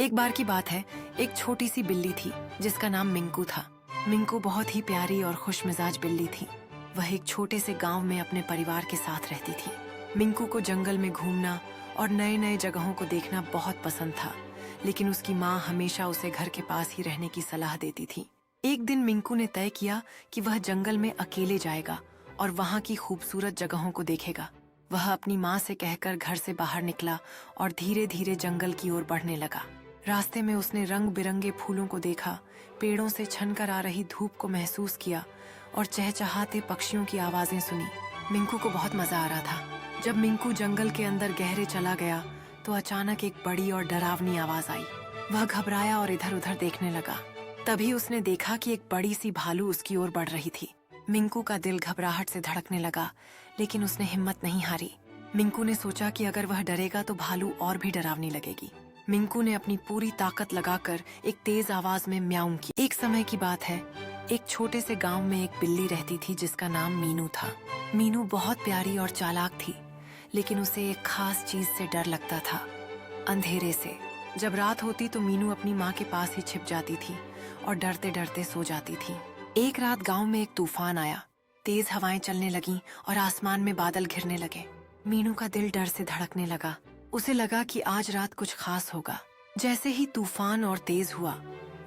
एक बार की बात है, एक छोटी सी बिल्ली थी जिसका नाम मिंकू था। मिंकू बहुत ही प्यारी और खुशमिजाज बिल्ली थी। वह एक छोटे से गांव में अपने परिवार के साथ रहती थी। मिंकू को जंगल में घूमना और नए नए जगहों को देखना बहुत पसंद था, लेकिन उसकी माँ हमेशा उसे घर के पास ही रहने की सलाह देती थी। एक दिन मिंकू ने तय किया कि वह जंगल में अकेले जाएगा और वहाँ की खूबसूरत जगहों को देखेगा। वह अपनी माँ से कहकर घर से बाहर निकला और धीरे धीरे जंगल की ओर बढ़ने लगा। रास्ते में उसने रंग बिरंगे फूलों को देखा, पेड़ों से छनकर आ रही धूप को महसूस किया और चहचहाते पक्षियों की आवाजें सुनी। मिंकू को बहुत मजा आ रहा था। जब मिंकू जंगल के अंदर गहरे चला गया तो अचानक एक बड़ी और डरावनी आवाज आई। वह घबराया और इधर उधर देखने लगा। तभी उसने देखा कि एक बड़ी सी भालू उसकी ओर बढ़ रही थी। मिंकू का दिल घबराहट से धड़कने लगा, लेकिन उसने हिम्मत नहीं हारी। मिंकू ने सोचा कि अगर वह डरेगा तो भालू और भी डरावनी लगेगी। मिंकू ने अपनी पूरी ताकत लगाकर एक तेज आवाज में म्याऊं की। एक समय की बात है, एक छोटे से गांव में एक बिल्ली रहती थी जिसका नाम मीनू था। मीनू बहुत प्यारी और चालाक थी, लेकिन उसे एक खास चीज से डर लगता था, अंधेरे से। जब रात होती तो मीनू अपनी माँ के पास ही छिप जाती थी और डरते डरते सो जाती थी। एक रात गांव में एक तूफान आया। तेज हवाएं चलने लगीं और आसमान में बादल घिरने लगे। मीनू का दिल डर से धड़कने लगा। उसे लगा कि आज रात कुछ खास होगा। जैसे ही तूफान और तेज हुआ,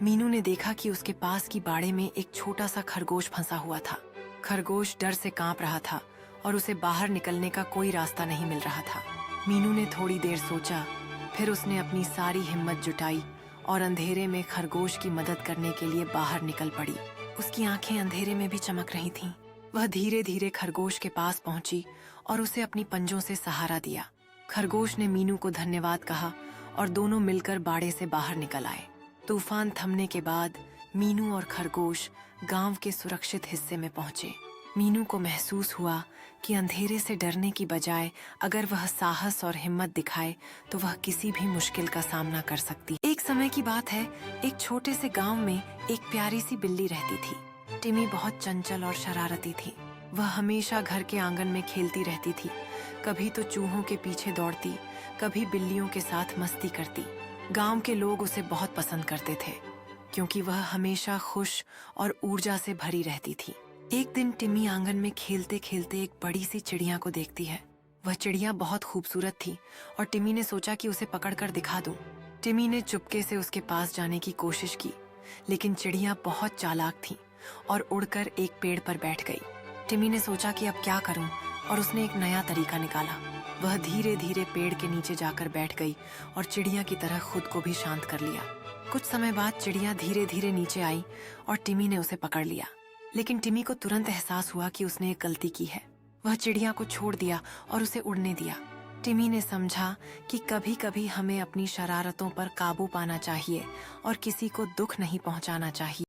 मीनू ने देखा कि उसके पास की बाड़े में एक छोटा सा खरगोश फंसा हुआ था। खरगोश डर से कांप रहा था और उसे बाहर निकलने का कोई रास्ता नहीं मिल रहा था। मीनू ने थोड़ी देर सोचा, फिर उसने अपनी सारी हिम्मत जुटाई और अंधेरे में खरगोश की मदद करने के लिए बाहर निकल पड़ी। उसकी आंखें अंधेरे में भी चमक रही थीं। वह धीरे धीरे खरगोश के पास पहुंची और उसे अपनी पंजों से सहारा दिया। खरगोश ने मीनू को धन्यवाद कहा और दोनों मिलकर बाड़े से बाहर निकल आए। तूफान थमने के बाद मीनू और खरगोश गांव के सुरक्षित हिस्से में पहुंचे। मीनू को महसूस हुआ कि अंधेरे से डरने की बजाय अगर वह साहस और हिम्मत दिखाए तो वह किसी भी मुश्किल का सामना कर सकती। एक समय की बात है, एक छोटे से गांव में एक प्यारी सी बिल्ली रहती थी। टिमी बहुत चंचल और शरारती थी। वह हमेशा घर के आंगन में खेलती रहती थी। कभी तो चूहों के पीछे दौड़ती, कभी बिल्लियों के साथ मस्ती करती। गांव के लोग उसे बहुत पसंद करते थे, क्योंकि वह हमेशा खुश और ऊर्जा से भरी रहती थी। एक दिन टिमी आंगन में खेलते खेलते एक बड़ी सी चिड़िया को देखती है। वह चिड़िया बहुत खूबसूरत थी और टिमी ने सोचा कि उसे पकड़कर दिखा दूं। टिमी ने चुपके से उसके पास जाने की कोशिश की, लेकिन चिड़िया बहुत चालाक थी और उड़कर एक पेड़ पर बैठ गई। टिमी ने सोचा कि अब क्या करूं, और उसने एक नया तरीका निकाला। वह धीरे धीरे पेड़ के नीचे जाकर बैठ गई और चिड़िया की तरह खुद को भी शांत कर लिया। कुछ समय बाद चिड़िया धीरे धीरे नीचे आई और टिमी ने उसे पकड़ लिया, लेकिन टिमी को तुरंत एहसास हुआ कि उसने एक गलती की है। वह चिड़िया को छोड़ दिया और उसे उड़ने दिया। टिमी ने समझा कि कभी कभी हमें अपनी शरारतों पर काबू पाना चाहिए और किसी को दुख नहीं पहुंचाना चाहिए।